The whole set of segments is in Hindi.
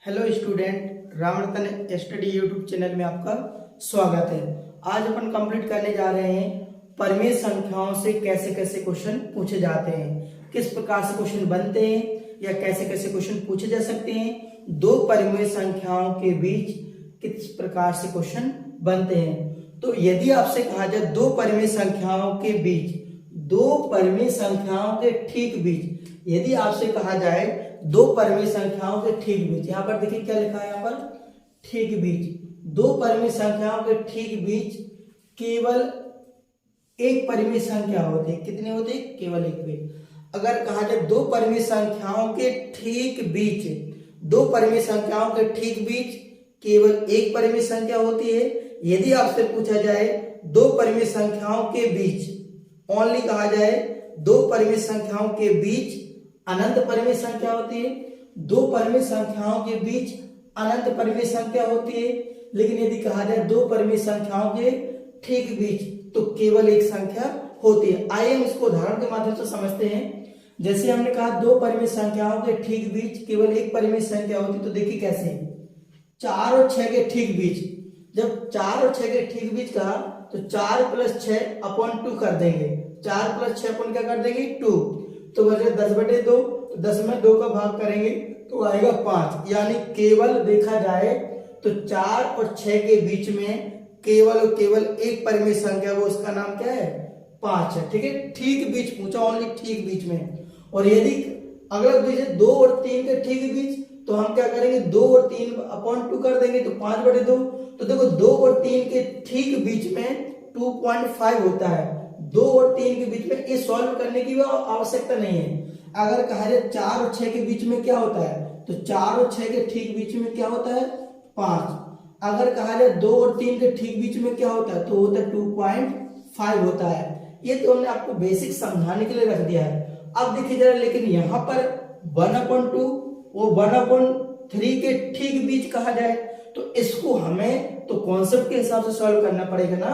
Hello student, Ramratan study YouTube channel में आपका स्वागत है। आज अपन कंप्लीट करने जा रहे हैं परिमेय संख्याओं से कैसे कैसे क्वेश्चन पूछे जाते हैं, किस प्रकार से क्वेश्चन बनते हैं या कैसे कैसे क्वेश्चन पूछे जा सकते हैं, दो परिमेय संख्याओं के बीच किस प्रकार से क्वेश्चन बनते हैं। तो यदि आपसे कहा जाए दो परिमेय संख्याओं के बीच, दो परिमेय संख्याओं के ठीक बीच, यदि आपसे कहा जाए दो परिमेय संख्याओं के ठीक बीच, यहां पर देखिए क्या लिखा है, यहां पर ठीक बीच, दो परिमेय संख्याओं के ठीक बीच केवल एक परिमेय संख्या होती है। कितनी होती है? केवल एक बीच। अगर कहा जाए दो परिमेय संख्याओं के ठीक बीच, दो परिमेय संख्याओं के ठीक बीच केवल एक परिमेय संख्या होती है। यदि आपसे पूछा जाए दो परिमेय संख्याओं के बीच, ओनली कहा जाए दो परिमेय संख्याओं के बीच अनंत परिमेय संख्या होती है, दो परिमेय संख्याओं के बीच अनंत परिमेय संख्या होती है। लेकिन यदि कहा जाए दो परिमेय संख्याओं के ठीक बीच तो केवल एक संख्या होती है। आइए हम इसको उदाहरण के माध्यम से समझते हैं। जैसे हमने कहा दो परिमेय संख्याओं के ठीक बीच केवल एक परिमेय संख्या होती है, तो देखिए कैसे, 4 और 6 के ठीक बीच, जब 4 और 6 के ठीक बीच कहा तो 4 + 6 / 2 कर देंगे। 4 + 6 अपन क्या कर देंगे? 2। तो बचे 10/2, 10 में 2 का भाग करेंगे तो आएगा 5। यानी केवल देखा जाए तो 4 और 6 के बीच में केवल और केवल एक परिमेय संख्या, वो उसका नाम क्या है? 5 है। ठीक है, ठीक बीच पूछा, ओनली ठीक बीच में। और यदि अगला पूछे 2 और 3 के ठीक बीच, तो हम क्या करेंगे? 2 और 3 / 2 कर देंगे तो 5/2। तो देखो 2 और 3 के ठीक बीच में 2.5 होता है। 2 और 3 के बीच में ये सॉल्व करने की आवश्यकता नहीं है। अगर कहा जाए 4 और 6 के बीच में क्या होता है, तो 4 और 6 के ठीक बीच में क्या होता है? 5। अगर कहा जाए 2 और 3 के ठीक बीच में क्या होता है, तो होता है 2.5 होता है। ये तो हमने आपको बेसिक समझाने के लिए रख दिया है। अब देखिए जरा, लेकिन यहाँ पर 1/2 और 1/3 के ठीक बीच कहा जाए तो इसको हमें तो कॉन्सेप्ट के हिसाब से सॉल्व करना पड़ेगा ना।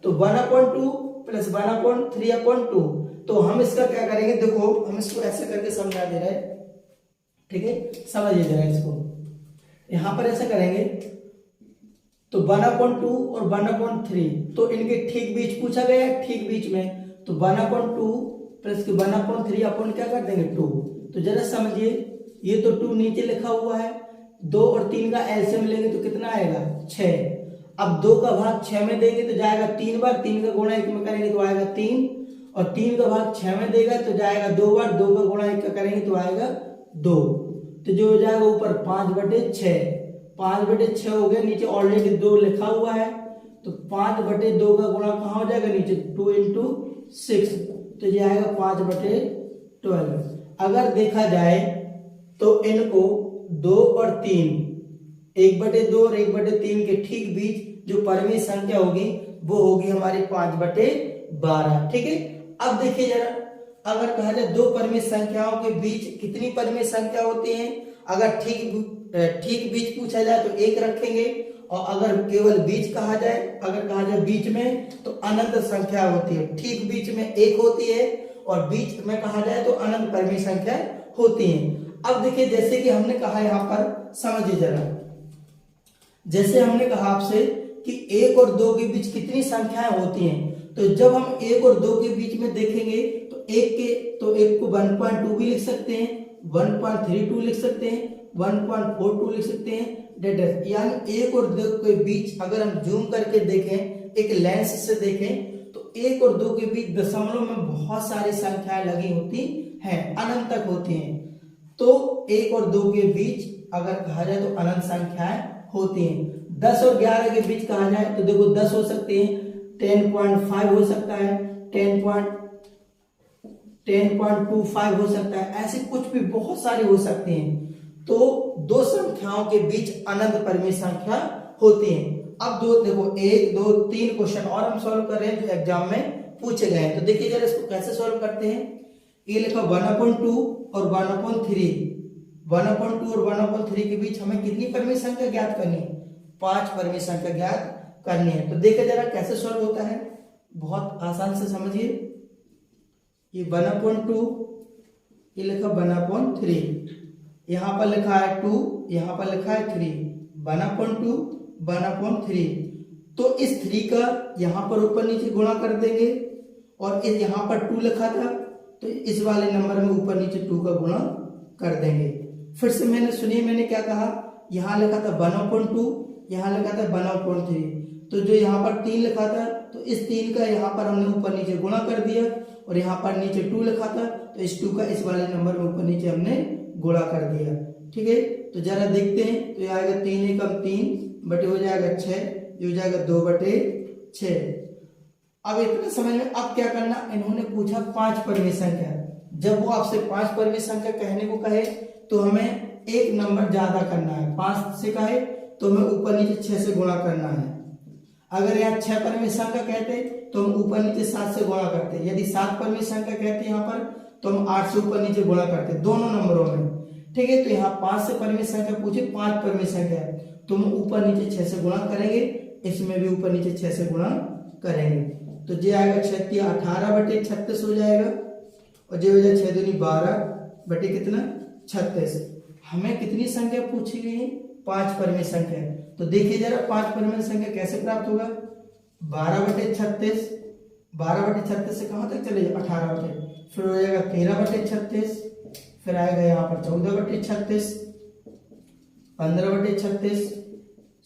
तो 1/2 + 1/3/2, तो हम इसका क्या करेंगे? देखो हम इसको ऐसे करके समझा दे रहे हैं, ठीक है, समझिए जरा इसको। यहां पर ऐसा करेंगे तो 1/2 और 1/3, तो इनके ठीक बीच पूछा गया है, ठीक बीच में, तो 1/2 + 1/3 अपन क्या कर देंगे? 2। तो जरा समझिए, ये तो 2 नीचे लिखा हुआ है, 2 और 3 का एलसीएम लेंगे तो कितना आएगा? 6। अब 2 का भाग 6 में देंगे तो जाएगा 3 बार, 3 का गुणा 1 में करेंगे तो आएगा 3, और 3 का भाग 6 में देगा तो जाएगा 2 बार, 2 का गुणा 1 का करेंगे तो आएगा 2। तो जो हो जाएगा ऊपर 5/6, 5/6 हो गया, नीचे ऑलरेडी 2 लिखा हुआ है, तो 5/2 का गुणा कहाँ हो जाएगा? नीचे 2 × 6, तो ये आएगा 5/12। अगर देखा जाए तो इनको 2 और 3, 1/2 और 1/3 के ठीक बीच जो परिमेय संख्या होगी वो होगी हमारी 5/12। ठीक है, अब देखिए जरा, अगर कहा जाए दो परिमेय संख्याओं के बीच कितनी परिमेय संख्या होती है? अगर ठीक बीच पूछा जाए तो एक रखेंगे, और अगर केवल बीच कहा जाए, अगर कहा जाए बीच में, तो अनंत संख्या होती है। ठीक बीच में एक होती है और बीच में कहा जाए तो अनंत परिमेय संख्या होती है। अब देखिए जैसे कि हमने कहा, यहां पर समझिए जरा, जैसे हमने कहा आपसे कि 1 और 2 के बीच कितनी संख्याएं होती हैं, तो जब हम 1 और 2 के बीच में देखेंगे तो एक को 1.2 भी लिख सकते हैं, 1.32 लिख सकते हैं, 1.42 लिख सकते हैं, डेट। यानी 1 और 2 के बीच अगर हम जूम करके देखें, एक लेंस से देखें, तो 1 और 2 के बीच दशमलव में बहुत सारी संख्याएं लगी होती हैं, अनंत तक होती हैं। तो 1 और 2 के बीच अगर कहा जाए तो अनंत संख्याएं होती हैं। 10 और 11 के बीच कहा जाए तो देखो 10 हो सकते हैं, 10.5 हो सकता है, 10.25 हो सकता है, ऐसे कुछ भी बहुत सारे हो सकते हैं। तो दो संख्याओं के बीच अनंत परिमेय संख्या होती है। अब देखो 1, 2, 3 क्वेश्चन और हम सॉल्व कर रहे हैं जो एग्जाम में पूछे गए हैं। तो देखिए जरा इसको कैसे सॉल्व करते हैं। ये लिखा 1/2 और 1/3, 1/2 और 1/3 के बीच हमें कितनी परिमेय संख्या ज्ञात करनी है? 5 परिमेय संख्या ज्ञात करनी है। तो देखिए जरा कैसे सॉल्व होता है, बहुत आसान से समझिए। ये 1/2, ये लिखा 1/3, यहां पर लिखा है 2, यहाँ पर लिखा है 3, 1/2 1/3। तो इस 3 का यहाँ पर ऊपर नीचे गुणा कर देंगे, और इस यहाँ पर 2 लिखा था तो इस वाले नंबर में ऊपर नीचे 2 का गुणा कर देंगे। फिर से सुनिए मैंने क्या कहा, यहाँ लिखा था 1/2, यहाँ लिखा था 1/3। तो जो यहाँ पर 3 लिखा था तो इस 3 का यहाँ पर हमने ऊपर नीचे गुणा कर दिया, और यहाँ पर नीचे 2 लिखा था तो इस 2 का इस वाले नंबर में ऊपर नीचे हमने गुणा कर दिया। ठीक है, तो जरा देखते हैं। तो ये आएगा 3 एकम 3 बटे हो जाएगा 6, ये हो जाएगा 2/6। अब इतना समझ में, अब क्या करना, इन्होंने पूछा 5 परमेय संख्या। जब वो आपसे 5 परमेय संख्या कहने को कहे तो हमें एक नंबर ज्यादा करना है। 5 से कहे तो हमें ऊपर नीचे 6 से गुणा करना है। अगर यहाँ 6 परमेय संख्या कहते तो हम ऊपर नीचे 7 से गुणा करते। यदि 7 परमेय संख्या कहते यहाँ पर तो हम 8 से ऊपर नीचे गुणा करते, दोनों नंबरों में। ठीक है, तो यहाँ 5 से परमेय संख्या पूछे, 5 परमेय संख्या है तो हम ऊपर नीचे 6 से गुणा करेंगे, इसमें भी ऊपर नीचे 6 से गुणा करेंगे। तो ये आएगा 6 18/36 हो जाएगा, और ये हो जाएगा 6 दूनी 12 बटे कितना 36। हमें कितनी संख्या पूछी गई है, 5 परमेय संख्या। तो देखिए जरा 5 परमेय संख्या कैसे प्राप्त होगा। 12/36, 12/36 से कहां तक चले, 18 बटे, फिर हो जाएगा 13/36, फिर आएगा यहाँ पर 14/36, 15/36,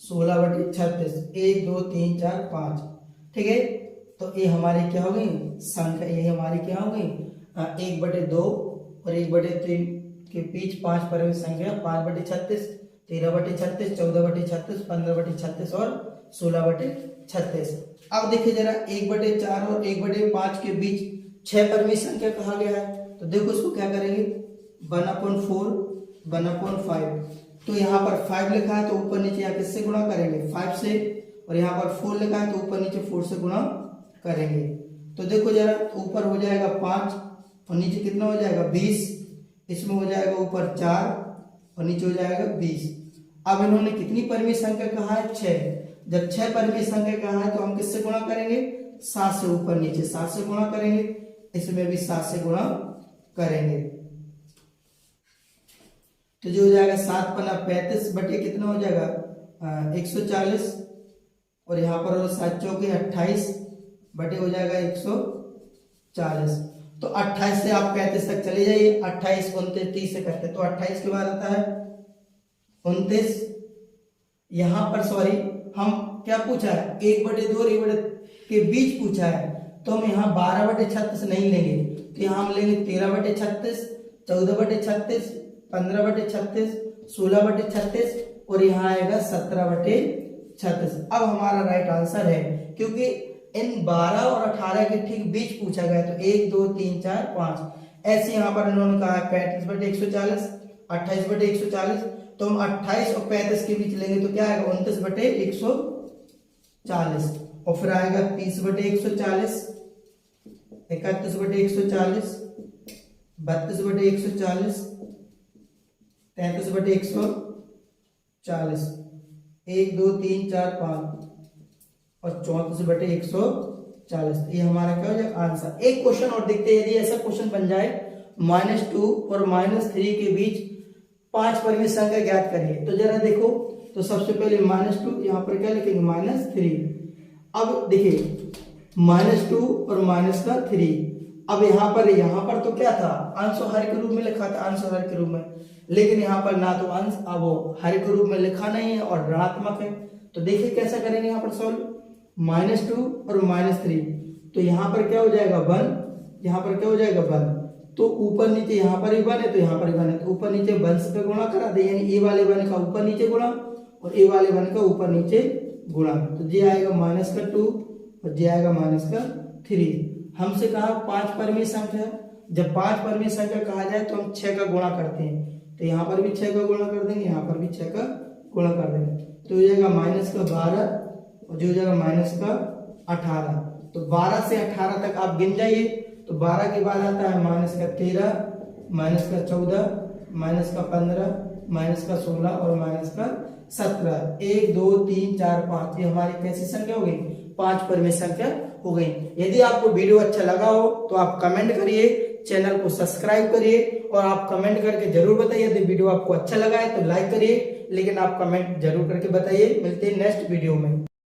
16/36, 1 2 3 4 5। ठीक है, तो ये हमारी क्या हो गई संख्या, ये हमारी क्या हो गई 1/2 और 1/3 के बीच 5 परमेय संख्या, 5/36, 13/36, 14/36, 15/36 और 16/36। अब देखिए जरा 1/4 और 1/5 के बीच 6 परमेय संख्या कहा गया है, तो देखो इसको क्या करेंगे, 1/4 1/5। तो यहाँ पर 5 लिखा है तो ऊपर नीचे यहाँ किससे गुणा करेंगे, 5 से, और यहाँ पर 4 लिखा है तो ऊपर नीचे 4 से गुणा करेंगे। तो देखो जरा, ऊपर हो जाएगा 5 और नीचे कितना हो जाएगा 20, इसमें हो जाएगा ऊपर 4 और नीचे हो जाएगा 20। अब इन्होंने कितनी परमेय संख्या कहा है, 6। जब 6 परमेय संख्या कहा है तो हम किससे गुणा करेंगे, 7 से, ऊपर नीचे 7 से गुणा करेंगे, इसमें भी 7 से गुणा करेंगे। तो जो हो जाएगा 7 पन्ना 35 बटे कितना हो जाएगा 140, और यहाँ पर 7 चौके 28 बटे हो जाएगा 140। तो 28 से आप 35 तक चले जाइए, 28 29 30 से करते, तो 28 के बाद आता है 29। यहाँ पर सॉरी, हम क्या पूछा है, 1/2 और 1 के बीच पूछा है, तो हम यहाँ 12/36 नहीं लेंगे, तो यहाँ हम लेंगे 13/36, 14/36, 15/36, 16/36 और यहाँ आएगा 17/36। अब हमारा राइट आंसर है, क्योंकि इन 12 और 18 के ठीक बीच पूछा गया, तो 1 2 3 4 5। ऐसे यहाँ पर इन्होंने कहा है 35/140, 28/140, तो हम 28 और 35 के बीच लेंगे तो क्या आएगा 29/140, और फिर आएगा 30/140, 31/140, 32/140, 33/140, 1 2 3 4 5 और 34/140। ये हमारा क्या हो जाएगा आंसर। एक क्वेश्चन और देखते हैं, यदि ऐसा क्वेश्चन बन जाए -2 और -3 के बीच 5 परमेय संख्या ज्ञात करिए, तो जरा देखो, तो सबसे पहले -2, यहाँ पर क्या लिखेंगे -3। अब देखिए -2 और -3, अब यहाँ पर तो क्या था, अंश और हर के रूप में लिखा था, अंश और हर के रूप में, लेकिन यहाँ पर ना तो अंश, अब वो हर के रूप में लिखा नहीं है और ऋणात्मक है। तो देखिए कैसा करेंगे यहाँ पर सॉल्व, -2 और -3, तो यहाँ पर क्या हो जाएगा 1, यहाँ पर क्या हो जाएगा 1, तो ऊपर नीचे यहाँ पर ही 1 है तो यहाँ पर ही 1 है, तो ऊपर नीचे 1 से गुणा करा दे, यानी ए वाले 1 का ऊपर नीचे गुणा और ए वाले 1 का ऊपर नीचे गुणा, तो ये आएगा -2 और ये आएगा -3। हमसे कहा 5 परमेय संख्या, जब 5 परमेय संख्या कहा जाए तो हम 6 का गुणा करते हैं, तो यहाँ पर भी 6 का गुणा कर देंगे, यहाँ पर भी 6 का गुणा कर देंगे, तो हो जाएगा -12 और जो हो जाएगा -18। तो 12 से 18 तक आप गिन जाइए, तो 12 के बाद आता है -13, -14, -15, -16 और -17। 1 2 3 4 5, ये हमारी कैसी संख्या हो गई, 5 परमेय संख्या हो गई। यदि आपको वीडियो अच्छा लगा हो तो आप कमेंट करिए, चैनल को सब्सक्राइब करिए और आप कमेंट करके जरूर बताइए। यदि वीडियो आपको अच्छा लगा है तो लाइक करिए, लेकिन आप कमेंट जरूर करके बताइए। मिलते हैं नेक्स्ट वीडियो में।